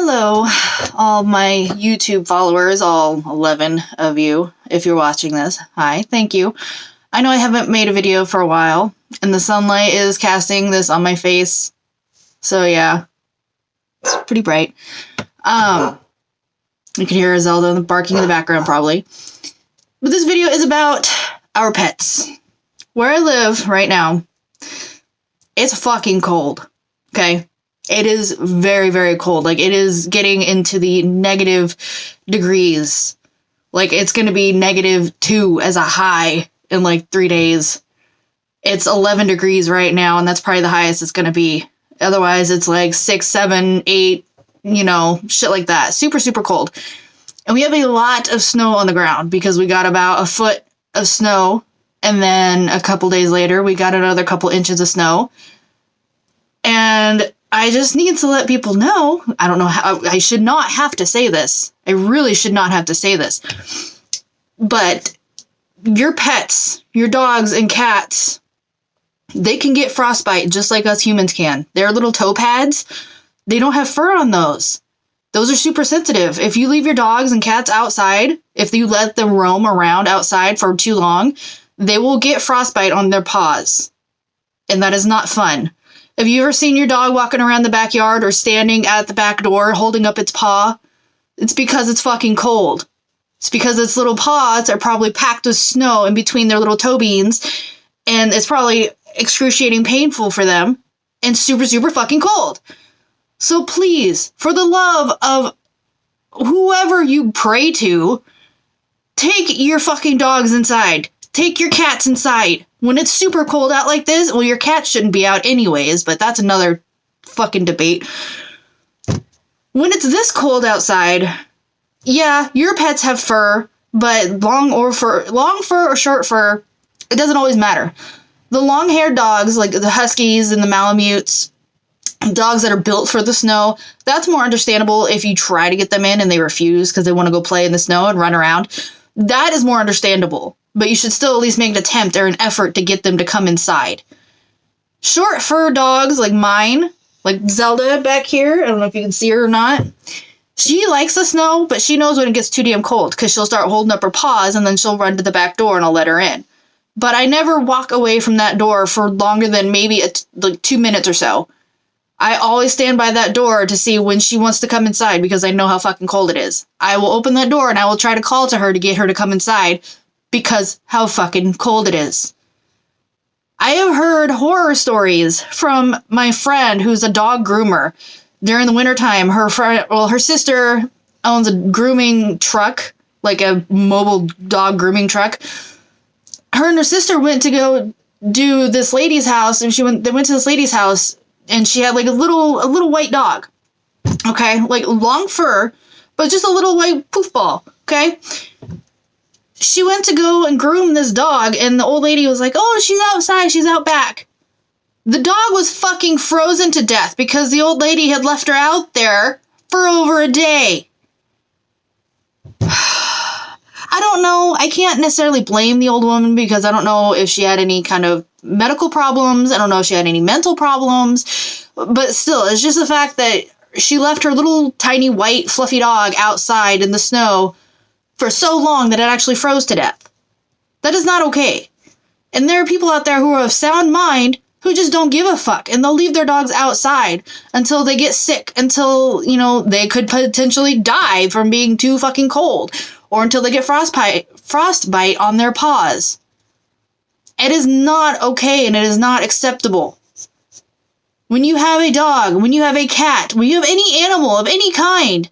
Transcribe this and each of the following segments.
Hello, all my YouTube followers, all 11 of you, if you're watching this. Hi, thank you. I know I haven't made a video for a while, and the sunlight is casting this on my face, so yeah, it's pretty bright. You can hear Zelda barking in the background, probably. But this video is about our pets. Where I live right now, it's fucking cold, okay? It is very, very cold. Like, it is getting into the negative degrees. Like, it's going to be -2 as a high in, like, 3 days. It's 11 degrees right now, and that's probably the highest it's going to be. Otherwise, it's, like, 6, 7, 8, you know, shit like that. Super, super cold. And we have a lot of snow on the ground because we got about a foot of snow, and then a couple days later, we got another couple inches of snow. And I just need to let people know, I don't know how, I should not have to say this. I really should not have to say this. But your pets, your dogs and cats, they can get frostbite just like us humans can. Their little toe pads, they don't have fur on those. Those are super sensitive. If you leave your dogs and cats outside, if you let them roam around outside for too long, they will get frostbite on their paws. And that is not fun. Have you ever seen your dog walking around the backyard or standing at the back door holding up its paw? It's because it's fucking cold. It's because its little paws are probably packed with snow in between their little toe beans, and it's probably excruciating painful for them and super, super fucking cold. So please, for the love of whoever you pray to, take your fucking dogs inside. Take your cats inside. When it's super cold out like this, well, your cat shouldn't be out anyways, but that's another fucking debate. When it's this cold outside, yeah, your pets have fur, but long fur or short fur, it doesn't always matter. The long-haired dogs, like the Huskies and the Malamutes, dogs that are built for the snow, that's more understandable if you try to get them in and they refuse because they want to go play in the snow and run around. That is more understandable. But you should still at least make an attempt or an effort to get them to come inside. Short fur dogs like mine, like Zelda back here, I don't know if you can see her or not. She likes the snow, but she knows when it gets too damn cold because she'll start holding up her paws and then she'll run to the back door and I'll let her in. But I never walk away from that door for longer than maybe like 2 minutes or so. I always stand by that door to see when she wants to come inside because I know how fucking cold it is. I will open that door and I will try to call to her to get her to come inside because how fucking cold it is. I have heard horror stories from my friend who's a dog groomer. During the wintertime, her sister owns a grooming truck, like a mobile dog grooming truck. Her and her sister went to go do this lady's house, and they went to this lady's house, and she had like a little white dog. Okay, like long fur, but just a little white poof ball. Okay. She went to go and groom this dog, and the old lady was like, oh, she's outside, she's out back. The dog was fucking frozen to death because the old lady had left her out there for over a day. I don't know. I can't necessarily blame the old woman because I don't know if she had any kind of medical problems. I don't know if she had any mental problems. But still, it's just the fact that she left her little tiny white fluffy dog outside in the snow for so long that it actually froze to death. That is not okay. And there are people out there who are of sound mind who just don't give a fuck, and they'll leave their dogs outside until they get sick, until, you know, they could potentially die from being too fucking cold, or until they get frostbite on their paws. It is not okay, and it is not acceptable. When you have a dog, when you have a cat, when you have any animal of any kind,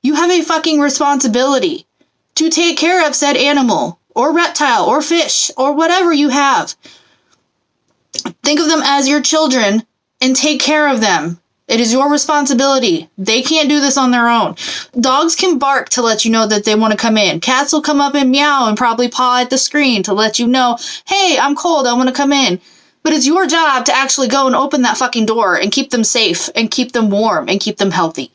you have a fucking responsibility to take care of said animal, or reptile, or fish, or whatever you have. Think of them as your children, and take care of them. It is your responsibility. They can't do this on their own. Dogs can bark to let you know that they want to come in. Cats will come up and meow and probably paw at the screen to let you know, hey, I'm cold, I want to come in. But it's your job to actually go and open that fucking door and keep them safe, and keep them warm, and keep them healthy.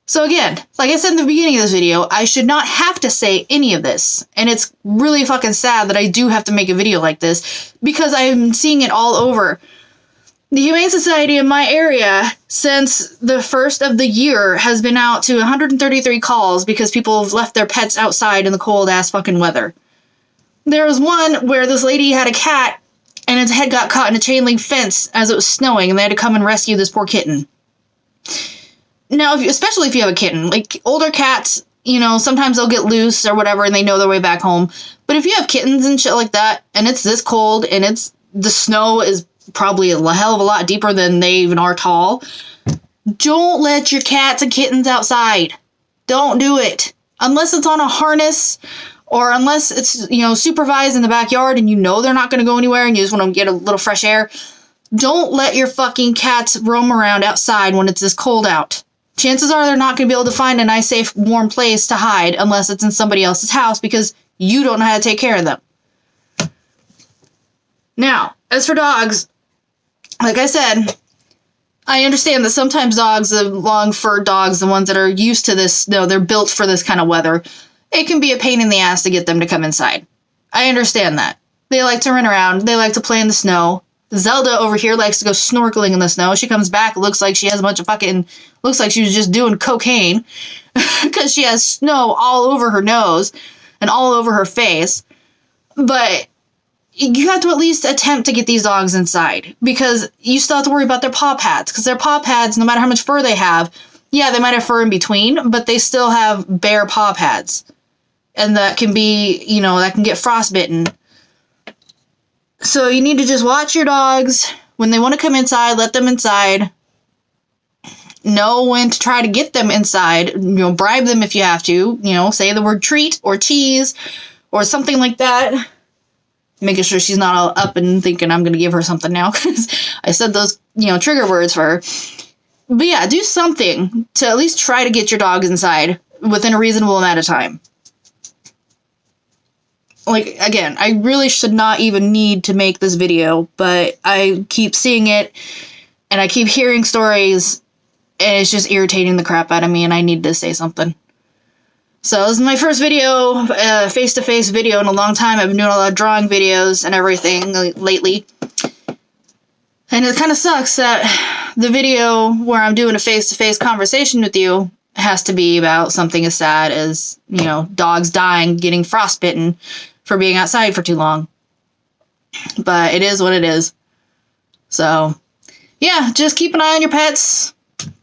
So again, like I said in the beginning of this video, I should not have to say any of this. And it's really fucking sad that I do have to make a video like this because I'm seeing it all over. The Humane Society in my area, since the first of the year, has been out to 133 calls because people have left their pets outside in the cold-ass fucking weather. There was one where this lady had a cat, and its head got caught in a chain link fence as it was snowing, and they had to come and rescue this poor kitten. Now, especially if you have a kitten, like older cats, you know, sometimes they'll get loose or whatever, and they know their way back home. But if you have kittens and shit like that, and it's this cold, and the snow is probably a hell of a lot deeper than they even are tall, don't let your cats and kittens outside. Don't do it. Unless it's on a harness, or unless it's, you know, supervised in the backyard and you know they're not going to go anywhere and you just want to get a little fresh air. Don't let your fucking cats roam around outside when it's this cold out. Chances are they're not going to be able to find a nice, safe, warm place to hide unless it's in somebody else's house because you don't know how to take care of them. Now, as for dogs, like I said, I understand that sometimes dogs, the long-furred dogs, the ones that are used to this, no, they're built for this kind of weather, it can be a pain in the ass to get them to come inside. I understand that. They like to run around. They like to play in the snow. Zelda over here likes to go snorkeling in the snow. She comes back, looks like she has a bunch of looks like she was just doing cocaine because she has snow all over her nose and all over her face. But you have to at least attempt to get these dogs inside because you still have to worry about their paw pads because their paw pads, no matter how much fur they have, yeah, they might have fur in between, but they still have bare paw pads. And that can be, you know, that can get frostbitten. So you need to just watch your dogs. When they want to come inside, let them inside. Know when to try to get them inside. You know, bribe them if you have to. You know, say the word treat or cheese or something like that. Making sure she's not all up and thinking I'm going to give her something now because I said those, you know, trigger words for her. But yeah, do something to at least try to get your dogs inside within a reasonable amount of time. Like, again, I really should not even need to make this video, but I keep seeing it, and I keep hearing stories, and it's just irritating the crap out of me, and I need to say something. So, this is my first video, face-to-face video in a long time. I've been doing a lot of drawing videos and everything lately. And it kind of sucks that the video where I'm doing a face-to-face conversation with you has to be about something as sad as, you know, dogs dying, getting frostbitten for being outside for too long. But it is what it is. So, yeah, just keep an eye on your pets.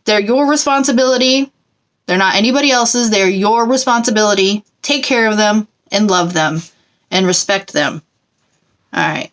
They're your responsibility. They're not anybody else's. They're your responsibility. Take care of them and love them and respect them. All right.